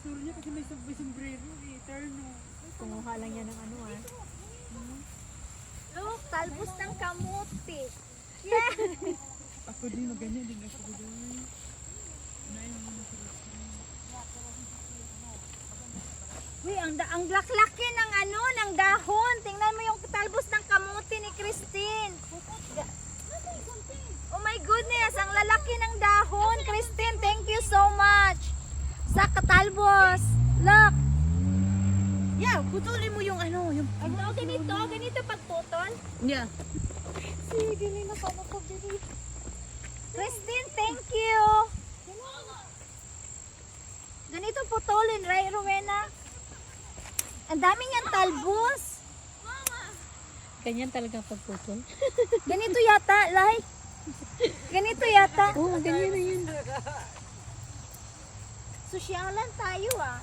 basura niya kasi may sombrero eh. Terno. Kumuha lang yan ng ano ah. Look, talbos ng kamuti. Yeah! Ako din, ganyan din ako din. Unahin mo na sa Uy, ang laki ng ano, ng dahon. Tingnan mo yung talbos ng kamuti ni Christine. Oh my goodness, ang lalaki ng dahon. Christine, thank you so much. Sa katalbos. Look. Yeah, putulin mo yung ano, yung... Ganito pagputol. Yeah. Sige, na sana ko dito. Christine, thank you. Ganito putulin, right, Rowena? Ang dami niyang talbos. Ganyan talaga pagputol. Ganito yata, like. Ganito yata. Oo, ganyan na yun. Sosyalan tayo ah.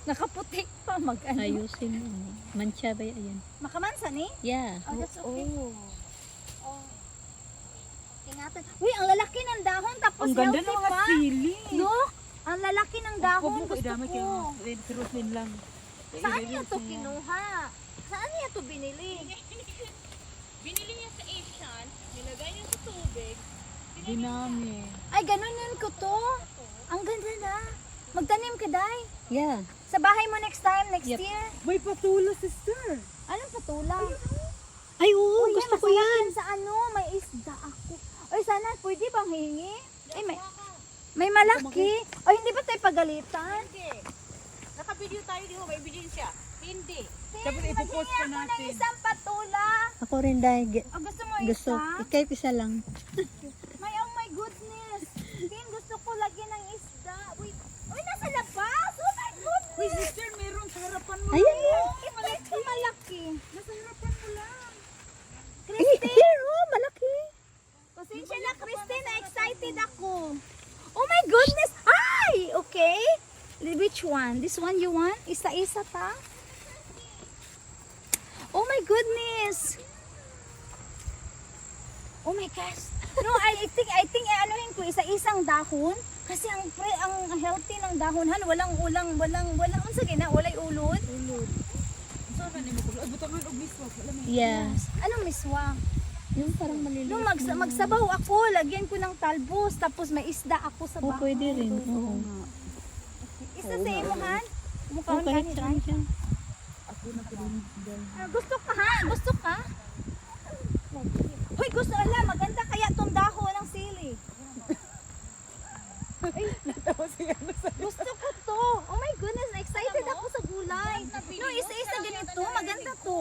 Nakaputi pa mag-ano. Ayusin mo. Mancha ba yan? Makamansa ni? Yeah. Oh, that's okay. Oh. Ingatan. Uy, ang lalaki ng dahon tapos ang ganda healthy ng mga pa. sili. Look, ang lalaki ng dahon. Huwag mo Gusto idamay kayo. ko. Red Roslyn lang. Saan niya to kinuha? Saan niya to binili? Binili niya sa Asian, nilagay niya sa tubig. Dinami. Ay, ganun yun ko to. Ang ganda na. Magtanim ka, Day. Yeah. Sa bahay mo next time, next Yep. year. May patula, sister. Anong patula? Ay, oo, Uy, gusto ko masarap yan. Sa ano, may isda ako. Oy, sana, pwede bang hingi? Ay, may malaki. Oy, hindi ba tayo pagalitan? Hindi. Naka-video tayo di ba? May video siya. Hindi. Dapat Tin, ipopost maghingi pa ako ng natin. isang patula. Ako rin dahil O, gusto mo gusto. isa? Kahit isa lang. May, oh my goodness. Tin, gusto ko lagyan ng isda. Wait. Uy, nasa labas. Oh my goodness. Uy, sister, meron sa harapan mo. Ayan na. Ito malaki. Nasa harapan mo lang. Christine, Here, oh, malaki. pasensya na, Christine. Na-excited ako. Oh my goodness. Ay! Okay. Which one? This one you want? Isa-isa ta? Oh my goodness. Oh my gosh. No, I think anuhin ko isa-isang dahon kasi ang healthy ng dahonhan walang unsa gina, walay ulod. So, kanina mo ko. Ay, butangan og miswa. Alam mo. Yeah. Anong miswa? Yung parang maliliit. No, magsabaw ako, lagyan ko ng talbos tapos may isda ako sa Oh, bahay. pwede rin. Oo. Isa sa imuhan. Oh, Mukhaon kahit ka saan siya. Ako na pinunod. gusto ka ha? Gusto ka? Hoy, gusto ala, maganda kaya tong dahon ng sili. Natawa siya na sa... Gusto ko to. Oh my goodness, excited ako sa gulay. No, isa-isa ganito, maganda to.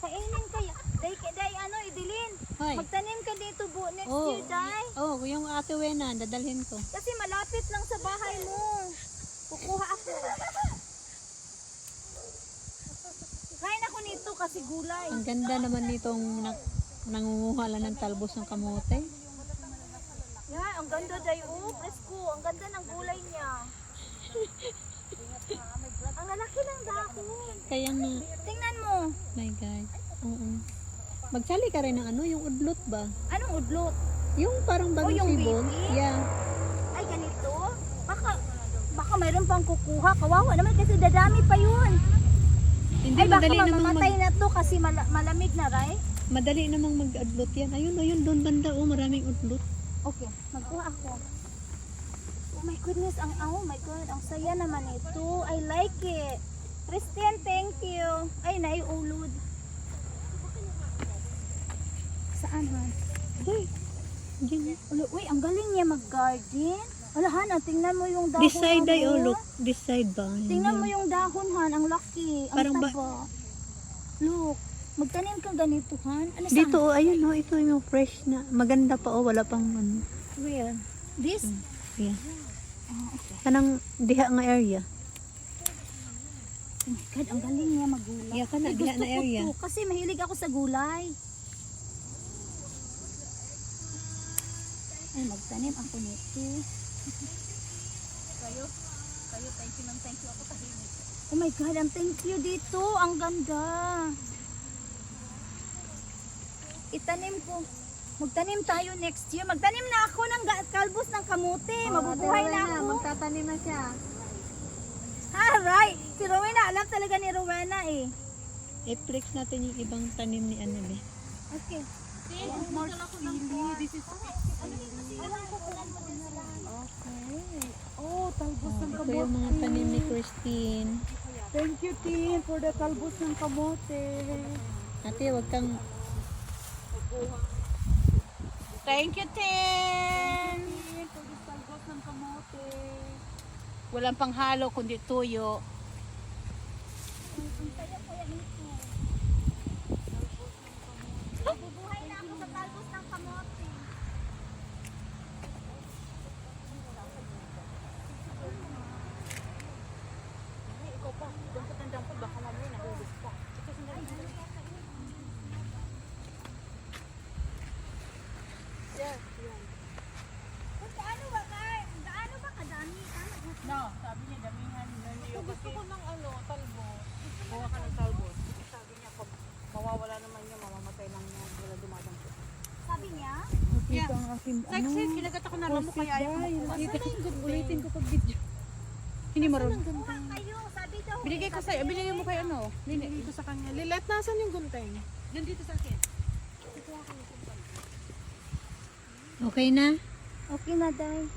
Kainin kaya. Day ano, idilin. Hoy. Magtanim ka dito next Oh. year, Day. Oh, yung ate Wena, dadalhin ko. Kasi malapit lang sa bahay mo. Kukuha ako. Kain ako nito kasi gulay. Ang ganda naman nitong nangunguha lang ng talbos ng kamote. Yeah, ang ganda Day. Oh, presko. Ang ganda ng gulay niya. Ang lalaki ng dahon. Kaya nga, Tingnan mo. my God. Oo. Magsali ka rin ng ano, yung udlot ba? Anong udlot? Yung parang bagong yung sibol. baby? Yeah. Ay, ganito? Baka mayroon pang kukuha. Kawawa naman kasi dadami pa yun. Hindi, Ay, baka madali namang mamamatay na to kasi malamig na, right? madali namang mag-udlot yan. Ayun, doon banda, oh, maraming udlot. Okay, magkuha ako. Oh my goodness, oh my god, ang saya naman ito. I like it. Christian, thank you. Ay, naiulod. Saan, ha? Uy, dyan. Uy, ang galing niya mag-garden. Wala, Han, tingnan mo yung dahon. This side ay, oh, Han, look. This side ba? Tingnan mo yung dahon, Han. Ang laki. Ang Parang taba. Look, magtanim ka ganito, Han. Ano saan? Dito, oh, ayun, oh, ito yung fresh na. Maganda pa, oh, wala pang ano. Where? This? Yeah. Oh, okay. Kanang diha nga area. Oh my God, ang galing niya maggulay. Yeah, kana, Ay, diha gusto na ko area. to kasi mahilig ako sa gulay. Ay, magtanim ako nito. Kayo, thank you ng thank you. Ako tahimik. Oh my God, ang thank you dito. Ang ganda. Itanim ko. Magtanim tayo next year. Magtanim na ako ng kalbos ng kamote. Mabubuhay na ako. Magtatanim na siya. Alright. Si Rowena, alam talaga ni Rowena eh. I-flex natin yung ibang tanim ni Annabelle. Okay. March Pili. This is Okay. oh, talbos ng Ito yung mga kamote. tanim ni Christine. Thank you, Tin, for the talbos ng kamote. Ate, wag kang... Thank you, Tin! Tin, for the talbos ng kamote. Walang panghalo kundi tuyo. Ang saya kaya nito. Mabubuhay na ako sa kalbos ng kamote. Ikaw pa, doon ka tandang pa, baka mamaya nahulog pa. Kung gaano ba gaano ba kadami? No, sabi niya damihan niyo kasi gusto ko ng talbos. Kuha ka ng talbos. Sabi niya pag mawawala naman niya, mamamatay lang niya, wala dumadangkot. Sabi niya? Ito ang aking Sexy, kinagat ako na mo kaya ayaw ko. Ulitin ko pag video. Hindi marunong. Kuha kayo. Sabi daw. Binigay ko sa'yo, binigay mo kay ano? Binigay ko sa kanya. Lilet, nasan yung gunting? Nandito sa akin. Okay na? Okay na, Day.